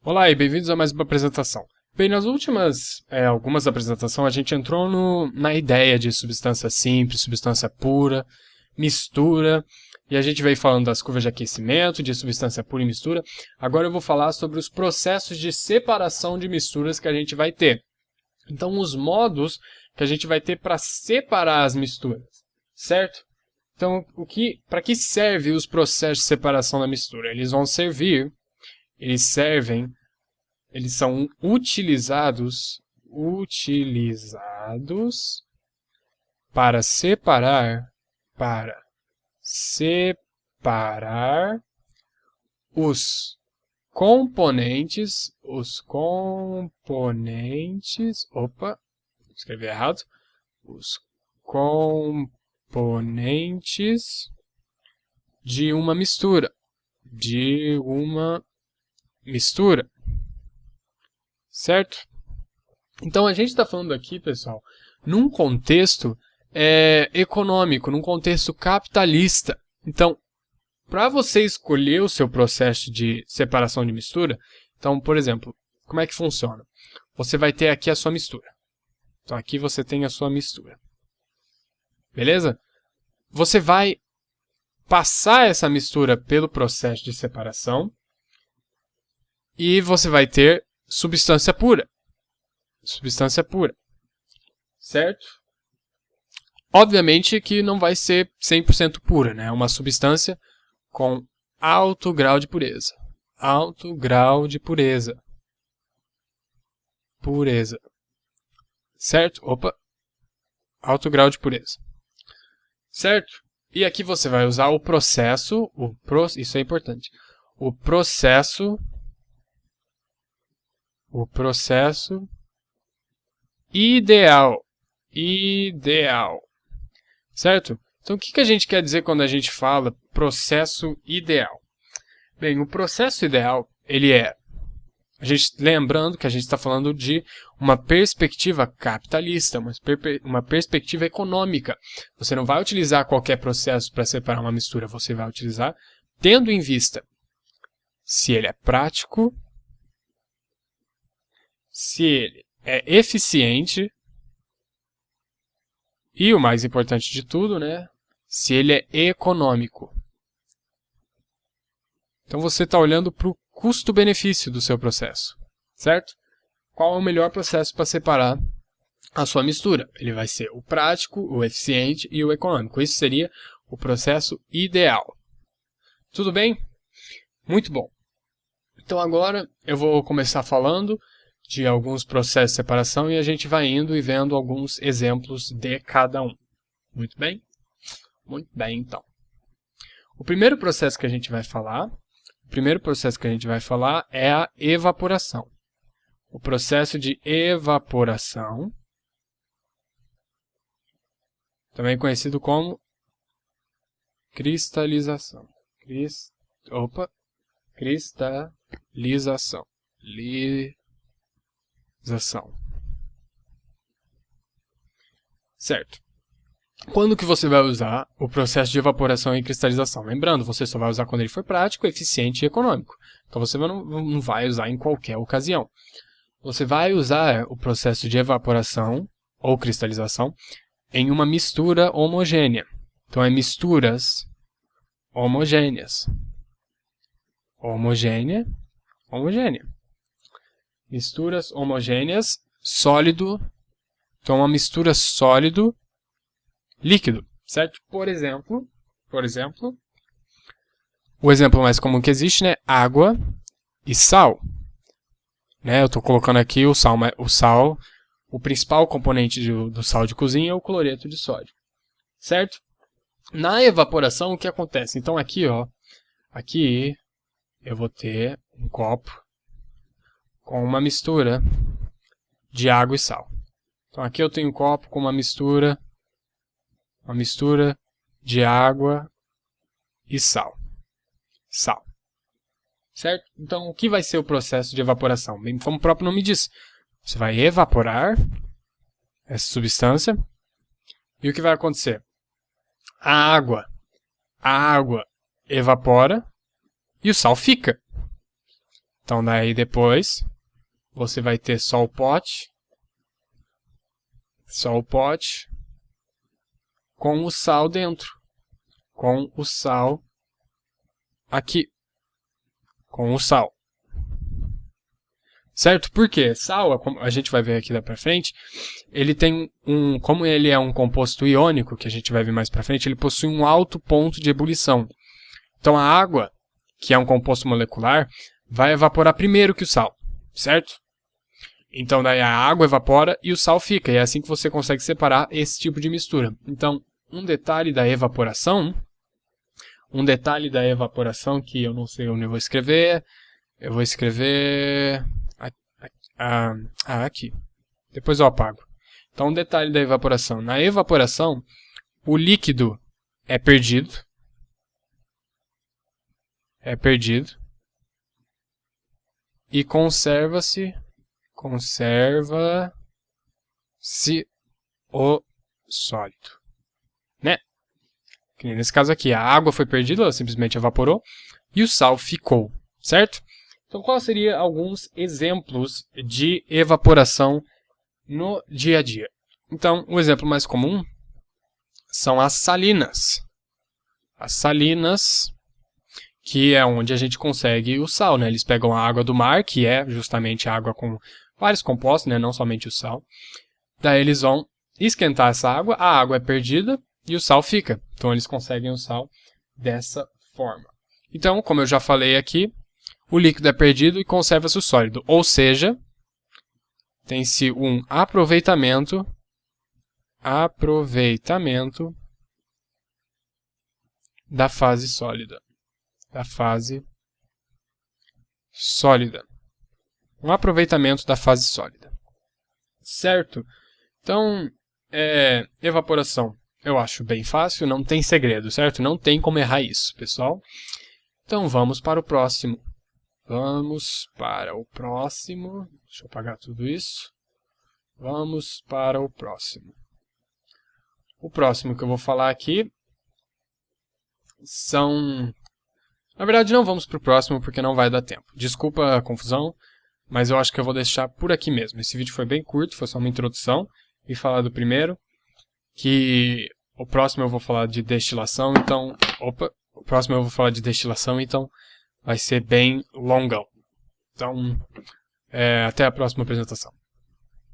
Olá e bem-vindos a mais uma apresentação. Bem, nas últimas algumas apresentações a gente entrou na ideia de substância simples, substância pura, mistura, e a gente veio falando das curvas de aquecimento, de substância pura e mistura. Agora eu vou falar sobre os processos de separação de misturas que a gente vai ter. Então, os modos que a gente vai ter para separar as misturas, certo? Então, para que servem os processos de separação da mistura? Eles são utilizados para separar os escrevi errado, os componentes de uma mistura, certo? Então a gente está falando aqui, pessoal, num contexto econômico, num contexto capitalista. Então, para você escolher o seu processo de separação de mistura, então, por exemplo, como é que funciona? Você vai ter aqui a sua mistura. Então, aqui você tem a sua mistura. Beleza? Você vai passar essa mistura pelo processo de separação e você vai ter substância pura. Certo? Obviamente que não vai ser 100% pura, né? É uma substância com alto grau de pureza. Certo? Alto grau de pureza. Certo? E aqui você vai usar o processo, isso é importante. O processo ideal. Certo? Então, o que a gente quer dizer quando a gente fala processo ideal? Bem, o processo ideal, lembrando que a gente está falando de uma perspectiva capitalista, uma perspectiva econômica. Você não vai utilizar qualquer processo para separar uma mistura, você vai utilizar tendo em vista se ele é prático, se ele é eficiente e, o mais importante de tudo, né, se ele é econômico. Então você está olhando para o custo-benefício do seu processo, certo? Qual é o melhor processo para separar a sua mistura? Ele vai ser o prático, o eficiente e o econômico. Isso seria o processo ideal. Tudo bem? Muito bom. Então agora eu vou começar falando de alguns processos de separação e a gente vai indo e vendo alguns exemplos de cada um. Muito bem? Muito bem, então. O primeiro processo que a gente vai falar é a evaporação. O processo de evaporação, também conhecido como cristalização. Cristalização. Certo. Quando que você vai usar o processo de evaporação e cristalização? Lembrando, você só vai usar quando ele for prático, eficiente e econômico. Então você não vai usar em qualquer ocasião. Você vai usar o processo de evaporação ou cristalização em uma mistura homogênea. Então é misturas homogêneas. Misturas homogêneas, sólido. Então uma mistura sólido líquido, certo? Por exemplo, o exemplo mais comum que existe, né? Água e sal. Né? Eu estou colocando aqui o sal, o principal componente do sal de cozinha é o cloreto de sódio, certo? Na evaporação, o que acontece? Então aqui eu vou ter um copo com uma mistura de água e sal. Então aqui eu tenho um copo com uma mistura de água e sal. Certo? Então, o que vai ser o processo de evaporação? Bem, como o próprio nome diz, você vai evaporar essa substância e o que vai acontecer? A água evapora e o sal fica. Então daí depois você vai ter só o pote com o sal dentro, com o sal aqui, com o sal. Certo? Porque sal, como a gente vai ver aqui pra frente, ele tem como ele é um composto iônico, que a gente vai ver mais pra frente, ele possui um alto ponto de ebulição. Então a água, que é um composto molecular, vai evaporar primeiro que o sal, certo? Então daí a água evapora e o sal fica, e é assim que você consegue separar esse tipo de mistura. Então, um detalhe da evaporação que eu não sei onde eu vou escrever aqui. Depois eu apago. Então, um detalhe da evaporação. Na evaporação, o líquido é perdido. E conserva-se o sólido. Né? Que nesse caso aqui, a água foi perdida, ela simplesmente evaporou. E o sal ficou. Certo? Então, quais seriam alguns exemplos de evaporação no dia a dia? Então, o exemplo mais comum são as salinas. As salinas, que é onde a gente consegue o sal, né? Eles pegam a água do mar, que é justamente água com vários compostos, né? Não somente o sal. Daí eles vão esquentar essa água, a água é perdida e o sal fica. Então, eles conseguem o sal dessa forma. Então, como eu já falei aqui, o líquido é perdido e conserva-se o sólido. Ou seja, tem-se um aproveitamento da fase sólida. Um aproveitamento da fase sólida. Certo? Então, evaporação eu acho bem fácil, não tem segredo, certo? Não tem como errar isso, pessoal. Então, vamos para o próximo. Deixa eu apagar tudo isso. Vamos para o próximo. O próximo que eu vou falar aqui são... Na verdade, não vamos para o próximo porque não vai dar tempo. Desculpa a confusão, mas eu acho que eu vou deixar por aqui mesmo. Esse vídeo foi bem curto, foi só uma introdução. E falar do primeiro, que o próximo eu vou falar de destilação, então... então vai ser bem longão. Então, até a próxima apresentação.